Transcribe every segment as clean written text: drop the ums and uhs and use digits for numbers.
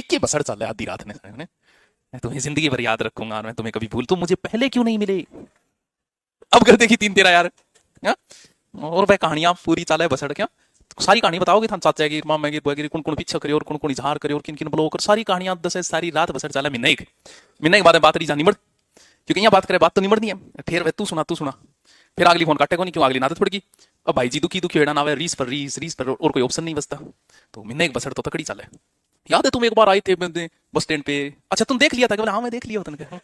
के बसड़ चल रहा आधी रात में। मैं तुम्हें जिंदगी भर याद रखूंगा और मैं तुम्हें कभी भूल, तुम मुझे पहले क्यों नहीं मिले, अब कर देगी तीन तेरा यार। हाँ? और वह कहानियां पूरी चाल है बसड़ क्या, सारी कहानी बताओगे था चाचा की मामा की बुआ की, कौन कौन पीछे करे और कौन कौन इजहार करे और किन किन ब्लॉक, और सारी कहानियां दस है, सारी रात बसड़ चाला मिलने के बाद बात रही जा निमड़, क्योंकि यहाँ बात करे बात तो निमड़ नहीं है। फिर तू सुना फिर अगली फोन काटे को नहीं, क्यों अगली आदत पड़ गई। अब भाई जी दुखी हेड़ा ना रीस पर रीस पर और कोई ऑप्शन नहीं बचता। तो मिलने एक बसड़ तो तकड़ी चाल है। याद है तुम एक बार आए थे बस स्टैंड पे, अच्छा तुम देख लिया था, बोला हाँ मैं देख लिया था,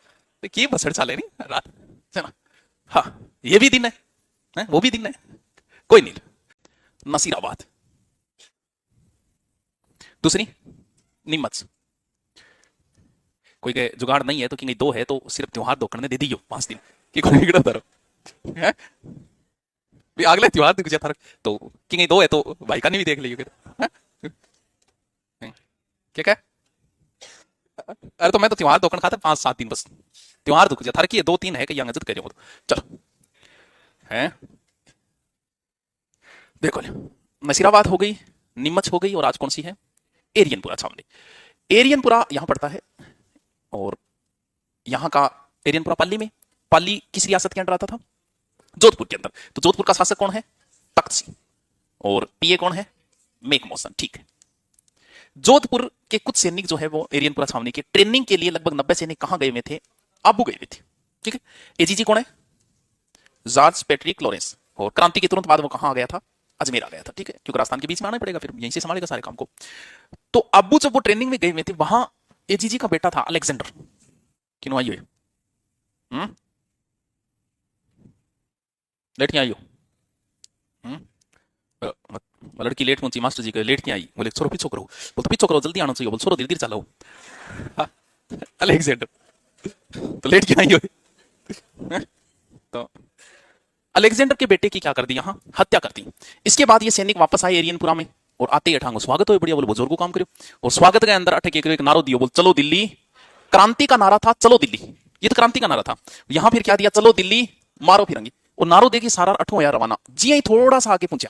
ये बसड़ चाले नहीं रात है ना। हाँ ये भी दिन है वो भी दिन है, कोई नहीं। नसीराबाद दूसरी नीमच, कोई के जुगाड़ नहीं है तो कि दो है तो सिर्फ त्योहार दो करने दे दियो 5 दिन कि कोई बिगड़ा तरफ है भी अगले त्योहार दिख जाता तो कि दो है तो भाई का नहीं भी देख लियो क्या क्या। अरे तो मैं तो त्योहार दोकन खाता 5-7 दिन बस, त्योहार दुख जाता कि 2-3 है कि यहाँ कर तो चलो है। देखो नसीराबाद हो गई, नीमच हो गई, और आज कौन सी है, एरियनपुरा छावनी। एरियनपुरा यहां पड़ता है, और यहां का एरियनपुरा पाली में, पाली किस रियासत के अंदर आता था, जोधपुर के अंदर। तो जोधपुर का शासक कौन है, तख्त सिंह, और पीए कौन है, मेघमौसन। ठीक है, जोधपुर के कुछ सैनिक जो है वो एरियनपुरा छावनी के ट्रेनिंग के लिए लगभग 90 सैनिक कहां गए हुए थे, आबू गए हुए थे। ठीक है, एजीजी कौन है, जॉर्ज पैट्रिक लॉरेंस, और क्रांति के तुरंत बाद वो कहां आ गया था, अजमेर आ गया था। ठीक है, क्योंकि राजस्थान के बीच में आना पड़ेगा, फिर यहीं से संभालेगा सारे काम को। तो अबू जब वो ट्रेनिंग में गए हुए थे, वहां एजीजी का बेटा था अलेक्जेंडर। क्यों आई हुई लेट क्या आई हो, लड़की लेट पहुंची, मास्टर जी को लेट क्या आई, बोले छोरो पीछो करो, बोल तो पीछो करो जल्दी आना चाहिए, बोल छोरो धीरे धीरे चलाओ। अलेक्जेंडर तो लेट क्या आई हो। तो अलेक्जेंडर के बेटे की क्या कर दी, यहां हत्या कर दी। इसके बाद ये सैनिक वापस आए एरियनपुरा में, और आते ही अठांगो स्वागत हो बढ़िया, बोले बुजुर्ग को काम करो, और स्वागत के अंदर अटक एक नारो दियो, बोल चलो दिल्ली। क्रांति का नारा था चलो दिल्ली, ये तो क्रांति का नारा था। यहां फिर क्या दिया, चलो दिल्ली मारो फिरंगी, और नारो देगी सारा अठो यार रवाना। जी यही थोड़ा सा आगे पहुंचा,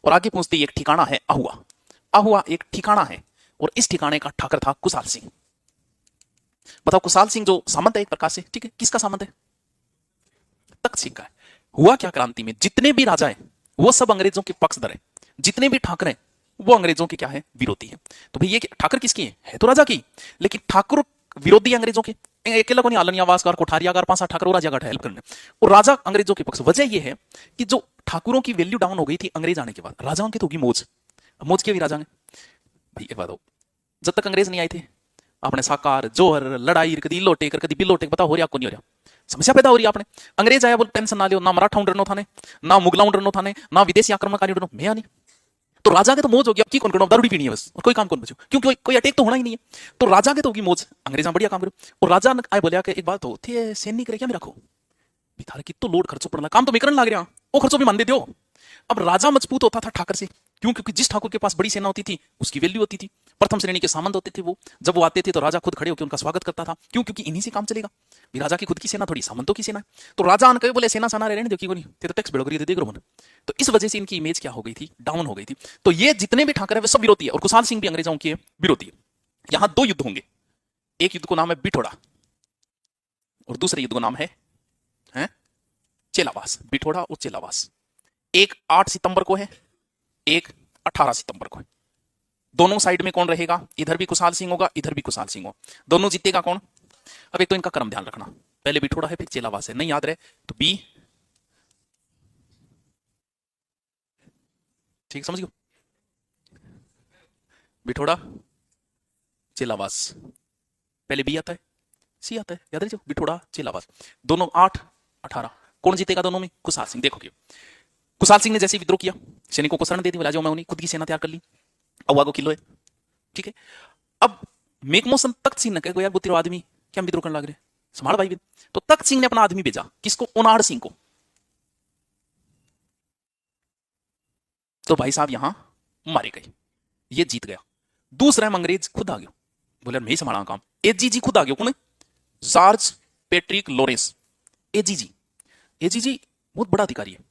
और आगे पहुंचते एक ठिकाना है अहुआ। अहुआ एक ठिकाना है, और इस ठिकाने का ठाकर था कुशाल सिंह। बताओ कुशाल सिंह जो सामंत है एक प्रकार से, ठीक है, किसका सामंत है, तख्त सिंह का है। हुआ क्या क्रांति में, जितने भी राजा हैं वो सब अंग्रेजों के पक्षधर हैं, जितने भी ठाकर हैं वो अंग्रेजों के क्या है, विरोधी है। तो भाई ये ठाकर किसकी है तो राजा की, लेकिन ठाकुर विरोधी अंग्रेजों के। अकेला को नहीं, आलनिया वासकार कोठारियागार 5-7 ठाकर और राजा का हेल्प करने, और राजा अंग्रेजों के पक्ष। वजह यह है कि जो ठाकुरों की वैल्यू डाउन हो गई थी अंग्रेज आने के बाद, राजाओं की तो होगी मौज, मौज के भी राजा ने। भाई एक बात हो, जब तक अंग्रेज नहीं आए थे अपने साकार जोहर लड़ाई कदी लोटे कर कदी बिलोटे, पता हो रहा आपको नहीं हो रहा, समस्या पैदा हो रही है। आपने अंग्रेज आया बोल टेंशन ना लियो, ना मराठा उंडरनो थाने, ना मुगला उंडरनो थाने, ना विदेशी आक्रमणकारी उंडरनो, मैं नहीं। तो राजा के तो मौज होगी, अब की कौन करो, दारू पीनी है बस, और कोई काम कौन बचो, क्योंकि कोई अटैक तो होना ही नहीं है। तो राजा के तो होगी मौज, अंग्रेजा बढ़िया काम करो। और राजा ने आए बोलिया कि एक बात होती है, सैनिक करे क्या मैं रखो, थारे की तो लोड खर्चो पड़ना, काम तो मैं करने लग रहा, वो खर्चो भी मान दे दो। अब राजा मजबूत होता था ठाकर से, क्यों, क्योंकि जिस ठाकुर के पास बड़ी सेना होती थी उसकी वैल्यू होती थी, प्रथम श्रेणी के सामंत होते थे वो, जब वो आते थे तो राजा खुद खड़े होकर उनका स्वागत करता था, क्यों, क्योंकि इन्हीं से काम चलेगा। राजा की खुद की सेना थोड़ी सामंतों की सेना। तो राजा ने कहे बोले सेना साना रहने दो, क्यों नहीं तो टैक्स बढ़ गई देख रो। तो इस वजह से इनकी इमेज क्या हो गई थी, डाउन हो गई थी। तो ये जितने भी ठाकर है वे सब विरोधी है, और कुशाल सिंह भी अंग्रेजों के विरोधी है। यहां 2 युद्ध होंगे, एक युद्ध को नाम है बिठोड़ा, और दूसरे युद्ध को नाम है चेलावास। बिठोड़ा और चेलावास, एक 8 सितंबर को है, एक 18 सितंबर को है। दोनों साइड में कौन रहेगा, इधर भी कुशाल सिंह होगा, इधर भी कुशाल सिंह होगा, दोनों जीतेगा कौन। अब एक तो इनका क्रम ध्यान रखना, पहले बिठोड़ा है फिर चेलावास है, नहीं याद रहे तो बी, ठीक समझ गयो, बिठोड़ा चेलावास, पहले बी आता है सी आता है, याद रखिए बिठोड़ा चेलावास, दोनों 8-18, कौन जीतेगा दोनों में, कुशाल सिंह। देखो कुशाल सिंह ने जैसे विद्रोह किया, सैनिकों को शरण दे दी, बोला जाओ मैं उन्हीं, खुद की सेना तैयार कर ली, अवा को किलो है, ठीक है। अब मेघमौसन तख्त सिंह ने कहा यार बुतिरो आदमी क्या विद्रोह करने लग रहे, संभाल भाई। तो तख्त सिंह ने अपना आदमी भेजा, किसको, ओनाड़ सिंह को। तो भाई साहब यहां मारे गए, ये जीत गया। दूसरा अंग्रेज खुद आ गया, बोले मैं ही संभाला काम, एजीजी खुद आ गया, कौन, George Patrick Lawrence, AGG. AGG बहुत बड़ा अधिकारी है।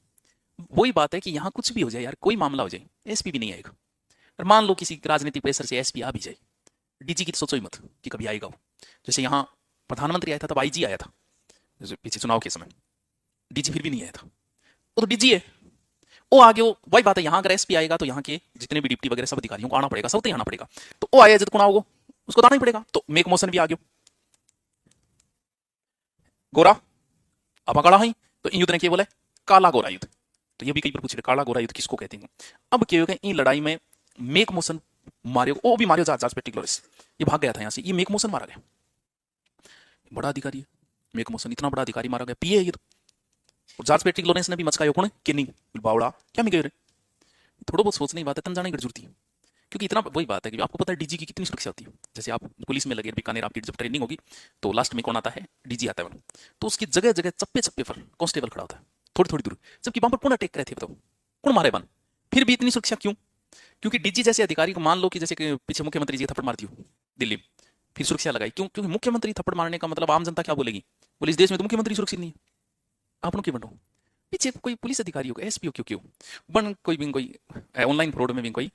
वही बात है कि यहां कुछ भी हो जाए यार, कोई मामला हो जाए, एसपी भी नहीं आएगा, और मान लो किसी राजनीतिक प्रेशर से एसपी आ भी जाए, डीजी की तो सोचो ही मत कि कभी आएगा वो। जैसे यहाँ प्रधानमंत्री आया था तब आईजी आया था, जैसे पीछे चुनाव के समय, डीजी फिर भी नहीं आया था। वो तो डीजी है, वो आगे वो वही बात है। यहाँ अगर एसपी आएगा तो यहाँ के जितने भी डिप्टी वगैरह सब अधिकारियों को आना पड़ेगा, सब तो आना पड़ेगा। तो वो आया जब कोना होगा उसको तो आना ही पड़ेगा। तो मेक मोशन भी आ गयो, गोरा अब काला है, तो युद्ध ने क्या बोला, काला गोरा युद्ध। तो ये भी कई बार पूछ रहे काला गोरा युद्ध किसको कहते हैं। अब क्या होगा, इन लड़ाई में मेक मोशन मारे, वो भी मारे जहाज पे टिक्लोरिस, ये भाग गया था यहाँ से, ये मेक मोशन मारा गया। बड़ा अधिकारी है मेक मोशन, इतना बड़ा अधिकारी मारा गया, पीए ये तो। और जहाज पेट्रिक लॉरेंस ने भी मचकाया कौन किन्नी बावड़ा क्या मिगे रे। थोड़ा बहुत सोचने की बात है, तन जाने की जरूरत है। क्योंकि इतना वही बात है कि आपको पता है डीजी की कितनी सुरक्षा होती है। जैसे आप पुलिस में लगे बीकानेर, आपकी जब ट्रेनिंग होगी तो लास्ट में कौन आता है, डीजी आता है। तो उसकी जगह जगह चप्पे चप्पे पर कांस्टेबल खड़ा होता है थोड़ी थोड़ी दूर, जबकि वहां पर पुनः अटैक करे थे। बताओ कौन मारे बन, फिर भी इतनी सुरक्षा क्यों? क्योंकि डीजी जैसे अधिकारी को मान लो कि जैसे कि पीछे मुख्यमंत्री जी थप्पड़ मारती हो दिल्ली में, फिर सुरक्षा लगाई क्यों? क्योंकि मुख्यमंत्री थप्पड़ मारने का मतलब आम जनता क्या बोलेगी, बोले इस देश में तो मुख्यमंत्री सुरक्षित नहीं है, आप लोग क्यों बनो? पीछे कोई पुलिस अधिकारी हो, एसपी हो, क्यों क्यों बन, कोई भी कोई ऑनलाइन फ्रॉड में भी कोई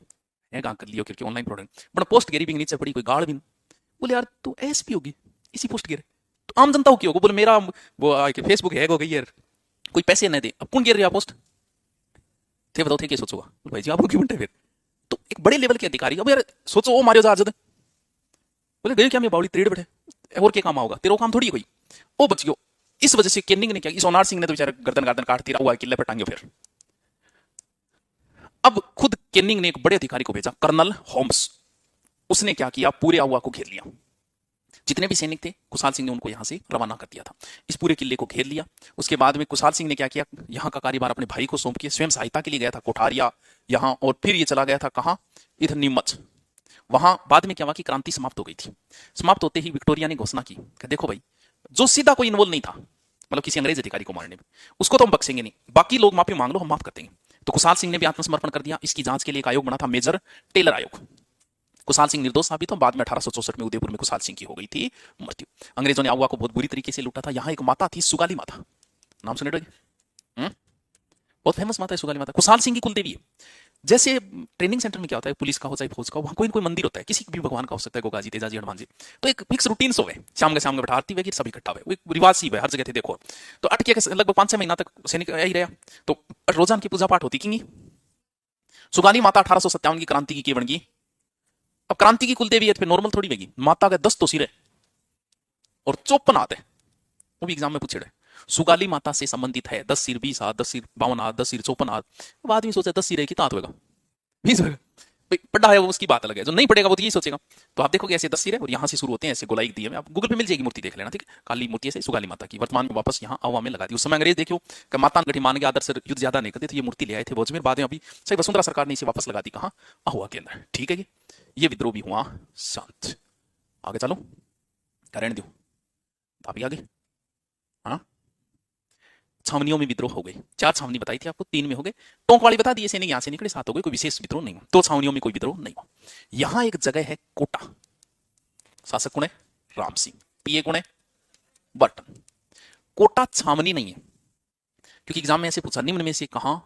है कर लियो, क्योंकि ऑनलाइन फ्रॉड बड़ा पोस्ट गिरी भी नीचे पड़ी कोई गाड़ भी, बोले यार तू एसपी होगी इसी पोस्ट गिरे, तो आम जनता हो क्यों? बोले मेरा वो फेसबुक हैक हो गई यार, कोई पैसे नहीं दे, अब कौन गिर रहा पोस्ट थे, बताओ थे क्या सोचोगा भाई जी, आप लोग क्यों बनते फिर? तो एक बड़े लेवल के अधिकारी, अब यार सोचो वो मारियो जा बोले गए क्या मैं बावली त्रेड़ बैठे, और क्या काम आओगा, तेरा काम थोड़ी है कोई, वो बच गयो। इस वजह से केनिंग ने क्या, इस सोनार सिंह ने तो बेचारा गर्दन गर्दन काटती रहा हुआ किले पर टांगे। फिर अब खुद केनिंग ने एक बड़े अधिकारी को भेजा, कर्नल होम्स। उसने क्या किया, पूरे आउआ को घेर लिया, जितने भी सैनिक थे कुशाल सिंह ने उनको यहां से रवाना कर दिया था। इस पूरे किले को घेर लिया। उसके बाद में कुशाल सिंह ने क्या किया, यहां का कार्यभार अपने भाई को सौंप के स्वयं सहायता के लिए गया था कोठारिया यहां, और फिर ये चला गया था कहां, इधर नीमच। वहां बाद में क्या हुआ कि क्रांति समाप्त हो गई थी। समाप्त होते ही विक्टोरिया ने घोषणा की कि देखो भाई, जो सीधा कोई इन्वॉल्व नहीं था, मतलब किसी अंग्रेज अधिकारी को मारने में, उसको तो हम बख्शेंगे नहीं, बाकी लोग माफी मांग लो हम माफ कर देंगे। तो कुशाल सिंह ने भी आत्मसमर्पण कर दिया। इसकी जांच के लिए एक आयोग बना था, मेजर टेलर आयोग। कुशाल सिंह निर्दोष साबित हो, बाद में 1864 में उदयपुर में कुशाल सिंह की हो गई थी मृत्यु। अंग्रेजों ने आउआ को बहुत बुरी तरीके से लूटा था। यहाँ एक माता थी सुगाली माता, नाम सुने रहे, बहुत फेमस माता है सुगाली माता, कुशाल सिंह की कुलदेवी है। जैसे ट्रेनिंग सेंटर में क्या होता है, पुलिस का हो चाहे फौज का, वहां कोई ना कोई मंदिर होता है, किसी भी भगवान का हो सकता है, गोगाजी, तेजाजी, हनुमान जी। तो एक फिक्स रूटीन सो है, शाम के बैठा आरती हुए सब इकट्ठा हुए, एक रिवाज सी है हर जगह थे। देखो तो अटके लगभग 5-6 महीना तक सैनिक यही रहा। तो रोजान की पूजा पाठ होती की सुगाली माता 1857 की क्रांति की केवण की। अब क्रांति की कुलदेवी है, नॉर्मल थोड़ी होगी, माता का 10 तो सिर है और 54 हाथ है, वो भी एग्जाम में पूछे रहे। सुगाली माता से संबंधित है 10 सिर, 20 हाथ, 10 सिर, 52 हाथ, 10 सिर, 54 हाथ। अब आदमी सोचा 10 सिर है कितना हाथ होगा, 20 होगा। पढ़ा है वो उसकी बात अलग है, जो नहीं पढ़ेगा वो तो यही सोचेगा। तो आप देखोगे ऐसे 10 सिर है और यहाँ से शुरू होते हैं, ऐसे गोलाई दिए में, आप गूगल पे मिल जाएगी मूर्ति, देख लेना, ठीक है। काली मूर्ति है सुगाली माता की, वर्तमान में वापस यहाँ आवा में लगा दी। उस समय अंग्रेज देखो कि माता गठी मान के आदर से युद्ध ज्यादा नहीं करते थे, ये मूर्ति ले आए थे भोजमेर, बाद में अभी सही वसुंधरा सरकार ने इसे वापस लगा दी कहाँ, आहुआ के अंदर, ठीक है। ये विद्रोह भी हुआ शांत। आगे चलो, रहने दो, आप ही आगे। हाँ, छावनियों में विद्रोह हो गए। 4 छावनी बताई थी आपको, 3 में हो गए, टोंक वाली बता दी, सैनिक यहां से निकले 7 हो गए, कोई विशेष विद्रोह नहीं हुआ। 2 छावनियों में कोई विद्रोह नहीं हुआ। यहां एक जगह है कोटा, शासक कौन है, राम सिंह, पीए कौन है, बर्टन। कोटा छावनी नहीं है, क्योंकि एग्जाम में ऐसे पूछा निम्न में से कहां,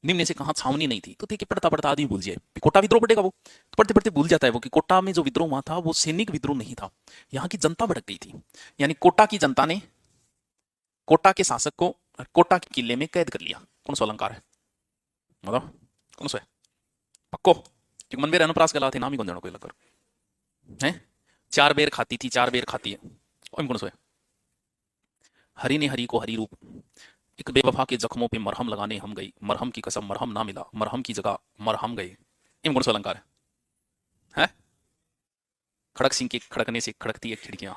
निम्न से कहां छावनी नहीं थी, तो देखिए पढ़ता पढ़ता आदमी भूल जाए, कोटा विद्रोह पड़ेगा वो, तो पढ़ते पढ़ते भूल जाता है वो कि कोटा में जो विद्रोह हुआ था वो सैनिक विद्रोह नहीं था, यहाँ की जनता भड़क गई थी। यानी कोटा की जनता ने कोटा के शासक को कोटा के किले में कैद कर लिया। कौन सा अलंकार है, मतलब कौन सा है पक्को, क्योंकि मनवेर अनुप्रास गला थे, नाम ही कौन जानो कोई लग है। 4 बेर खाती थी, 4 बेर खाती है, और कौन सा है, हरि ने हरि को हरि रूप, एक बेवफा के जख्मों पे मरहम लगाने हम गई, मरहम की कसम मरहम ना मिला, मरहम की जगह मरहम गए। इन कौन सा अलंकार है? खड़क सिंह के खड़कने से खड़कती है खिड़कियां,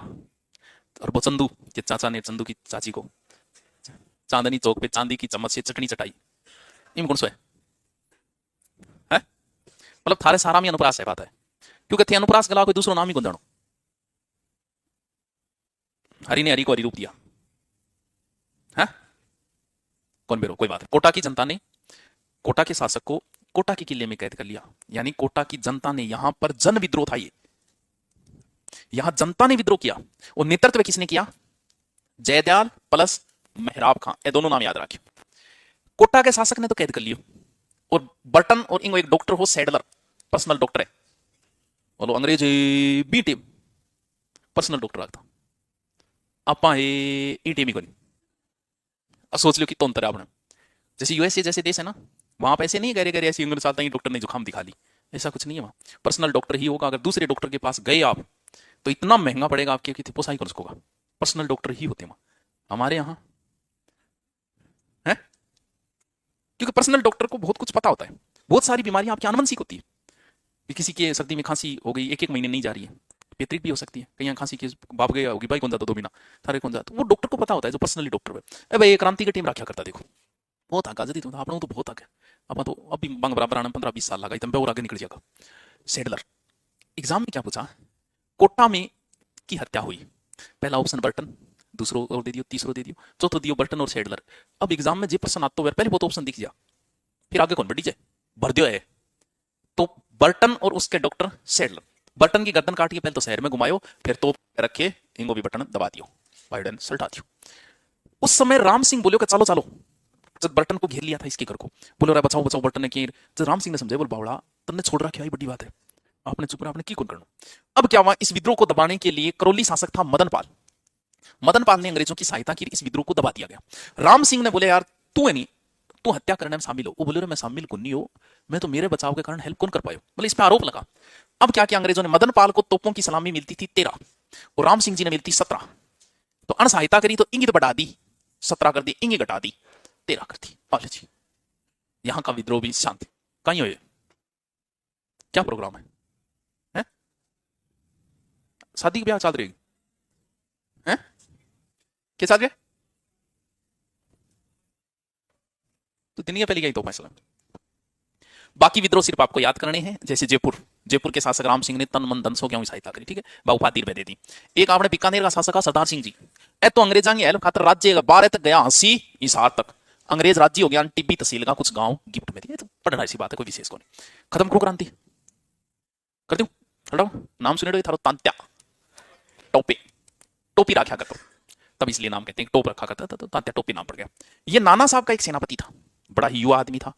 और वो चंदू के चाचा ने चंदू की चाची को चांदनी चौक पे चांदी की चम्मच से चटनी चटाई। इन कौन सा है? मतलब थारे सारा में अनुप्रास है बात है, क्योंकि थे अनुप्रास गला कोई दूसरो नाम ही गुंदणो, हरि ने हरि को हरि रूप दिया है। कौन बेरो, कोई बात है। कोटा की जनता ने कोटा के शासक को कोटा के किले में कैद कर लिया, यानी कोटा की जनता ने यहां पर जन विद्रोह था, ये यहां जनता ने विद्रोह किया। और नेतृत्व किसने किया, जयदयाल प्लस मेहराब खां, ये दोनों नाम याद रखिए। कोटा के शासक ने तो कैद कर लियो, और बर्टन और इंगो एक डॉक्टर हो सैडलर, पर्सनल डॉक्टर है, बोलो अंग्रेज बी टीम पर्सनल डॉक्टर आता आपा ए टीम ही कोनी। अब सोच लो कि तो अंतर है आपने। जैसे यूएसए जैसे देश है ना, वहां पे ऐसे नहीं गहरे गहरे ऐसी उंगली सालता ही डॉक्टर ने जुकाम दिखा ली, ऐसा कुछ नहीं है वहां। पर्सनल डॉक्टर ही होगा। अगर दूसरे डॉक्टर के पास गए आप तो इतना महंगा पड़ेगा आपके कि पोसाई कर सकोगा। पर्सनल डॉक्टर ही होते वहां। हमारे यहाँ है, क्योंकि पर्सनल डॉक्टर को बहुत कुछ पता होता है। बहुत सारी बीमारियां आपकी आनुवंशिक होती है कि किसी के सर्दी में खांसी हो गई, एक एक महीने नहीं जा रही है, पैतृक भी हो सकती है। कहीं खांसी की बाप गया होगी, भाई कौन जाता 2 महीना थारे कौन जाता, वो डॉक्टर को पता होता है जो पर्सनली डॉक्टर है। अरे भाई क्रांति की टीम रखा करता देखो, बहुत आगे जदी तुम आप तो बहुत आगे। अब तो अभी बंग बराबर आने 15-20 साल लगा, इतने और आगे निकल जाएगा। सेडलर एग्जाम में क्या पूछा, कोटा में की हत्या हुई, पहला ऑप्शन बर्टन, दूसरो और दे दियो, तीसरो दे दियो, चौथो दियो बर्टन और सेडलर। अब एग्जाम में जे पर्सन आता हो पहले बहुत ऑप्शन दिख जा, फिर आगे कौन बढ़ी जाए, भर दियो है। तो बर्टन और उसके डॉक्टर सेडलर, बर्टन की गर्दन काट के पहले तो शहर में घुमायो, फिर तो रखे इनको भी बटन दबा दियो, बाइडेन सल्टा दियो। उस समय राम सिंह बोलो कि चलो चलो, जब बर्टन को घेर लिया था इसके घर को, बोलो रहा बचाओ बचाओ, बर्टन ने की, जब राम सिंह ने समझे, बोल बावड़ा तुमने छोड़ रखा है, बड़ी बात है, आपने चुप रहा, आपने की कौन करना। अब क्या हुआ, इस विद्रोह को दबाने के लिए करौली शासक था मदनपाल, मदनपाल ने अंग्रेजों की सहायता की, इस विद्रोह को दबा दिया गया। राम सिंह ने बोले यार तू है नहीं, तू हत्या करने में शामिल हो। वो बोले मैं शामिल कौन नहीं हो, मैं तो मेरे बचाव के कारण हेल्प कौन कर पाए, बोले इस पे आरोप लगा। अब क्या किया अंग्रेजों ने, मदनपाल को तोपों की सलामी मिलती थी 13 और राम सिंह जी ने मिलती 17, तो अण सहायता करी तो इंगित बढ़ा दी, 17 कर दी, इंगी घटा दी, 13 कर दी। बोले जी यहां का विद्रोह भी शांति कहीं हो, क्या प्रोग्राम है? शादी ब्याह चल रही है, क्या चल रहा है? तो दुनिया पहले गई तो फैसला। बाकी विद्रोह सिर्फ आपको याद करने हैं, जैसे जयपुर, जयपुर के शासक राम सिंह ने तन मन धन सो क्यों सहायता करी, ठीक है, बहुपाती रुपए दे दी। एक आपने बीकानेर का शासक सरदार सिंह जी, ए तो अंग्रेजा की हेल्प खातर राज्य 12 तक गया, 80 इस हाथ तक अंग्रेज राज्य हो गया, टिब्बी तहसील का कुछ गांव गिफ्ट में दिया। तो पढ़ना ऐसी बात है, कोई विशेष को नहीं। खत्म करो क्रांति, कर दू हटाओ, नाम सुने थारो तांत्या टोपे, टोपी रखा करता, तब इसलिए नाम कहते हैं, टोप रखा करता था तो तांत्या टोपी नाम पड़ गया। ये नाना साहब का एक सेनापति था, बड़ा ही युवा आदमी था,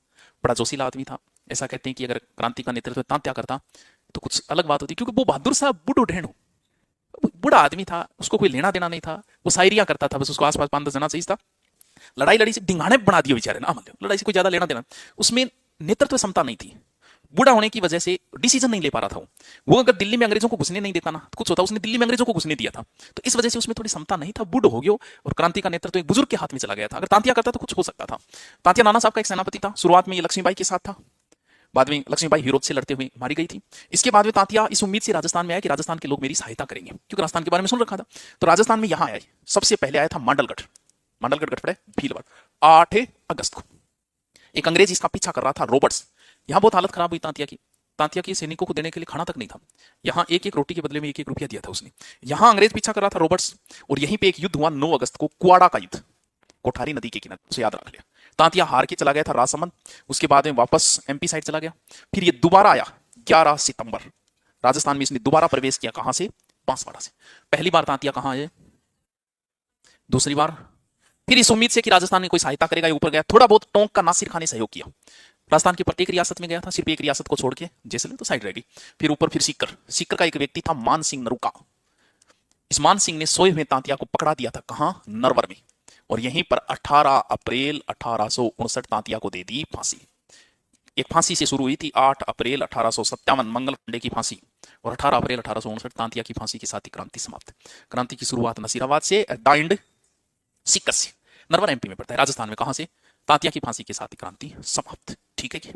बड़ा जोशीला आदमी था। ऐसा कहते हैं कि अगर क्रांति का नेतृत्व तांत्या करता तो कुछ अलग बात होती, क्योंकि वो बहादुर साहब बूढ़ो ढेणो, बूढ़ा आदमी था, उसको कोई लेना देना नहीं था, वो शायरिया करता था, बस उसको आसपास 5-10 जना चाहिए था। लड़ाई लड़ी से ढिंगाने बना दिए बेचारे ना, मतलब लड़ाई से कोई ज्यादा लेना देना, उसमें नेतृत्व क्षमता नहीं थी। बूढ़ा होने की वजह से डिसीजन नहीं ले पा रहा था वो अगर दिल्ली में अंग्रेजों को घुसने नहीं देता ना, कुछ होता, उसने दिल्ली में अंग्रेजों को घुसने दिया था, तो इस वजह से उसमें थोड़ी क्षमता नहीं था, बूढ़ हो गया और क्रांति का नेतृत्व एक बुजुर्ग के हाथ में चला गया था। अगर तांतिया करता तो कुछ हो सकता था। तांतिया नाना साहब का एक सेनापति था, शुरुआत में ये लक्ष्मीबाई के साथ था, बाद में लक्ष्मीबाई हिरोज से लड़ते हुए मारी गई थी। इसके बाद में तांतिया इस उम्मीद से राजस्थान में आया कि राजस्थान के लोग मेरी सहायता करेंगे, क्योंकि राजस्थान के बारे में सुन रखा था। तो राजस्थान में यहां आया, सबसे पहले आया था मांडलगढ़, मांडलगढ़ गढ़ पड़े भीलवाड़, 8 अगस्त को। एक अंग्रेज इसका पीछा कर रहा था, रॉबर्ट्स। यहां बहुत हालत खराब हुई तांतिया की, तांतिया के सैनिकों को देने के लिए खाना तक नहीं था, यहां एक एक रोटी के बदले में 1-1 रुपया दिया था उसने। यहां अंग्रेज पीछा कर रहा था, रॉबर्ट्स, और यहीं पे एक युद्ध हुआ 9 अगस्त को, कुआड़ा का युद्ध, कोठारी नदी के किनारे, उसे याद रख लिया। तांतिया हार के चला गया था राजसमंद, उसके बाद में वापस एमपी साइड चला गया। फिर ये दोबारा आया 11 सितंबर, राजस्थान में इसने दोबारा प्रवेश किया, कहां से, बांसवाड़ा से। पहली बार तांतिया कहां आए, दूसरी बार फिर इस उम्मीद से कि राजस्थान में कोई सहायता करेगा, ऊपर गया, थोड़ा बहुत टोंक का नासिर खान ने सहयोग किया, राजस्थान की प्रत्येक रियासत में गया था, सिर्फ एक रियासत को छोड़ के, जैसलमेर तो साइड रह गई। फिर ऊपर फिर सीकर, सीकर का एक व्यक्ति था मान सिंह नरुका, इस मान सिंह ने सोए हुए तांतिया को पकड़ा दिया था, कहां, नरवर में, और यहीं पर 18 अप्रैल 1859 तांतिया को दे दी फांसी। एक फांसी से शुरू हुई थी 8 अप्रैल 1857 मंगल पांडे की फांसी, और 18 अप्रैल 1859 तांतिया की फांसी के साथ ही क्रांति समाप्त। क्रांति की शुरुआत नसीराबाद से, दाइंड सीकर से, नरवर एमपी में पड़ता है, राजस्थान में कहां से, तांतिया की फांसी के साथ ही क्रांति समाप्त। ठीक है क्या?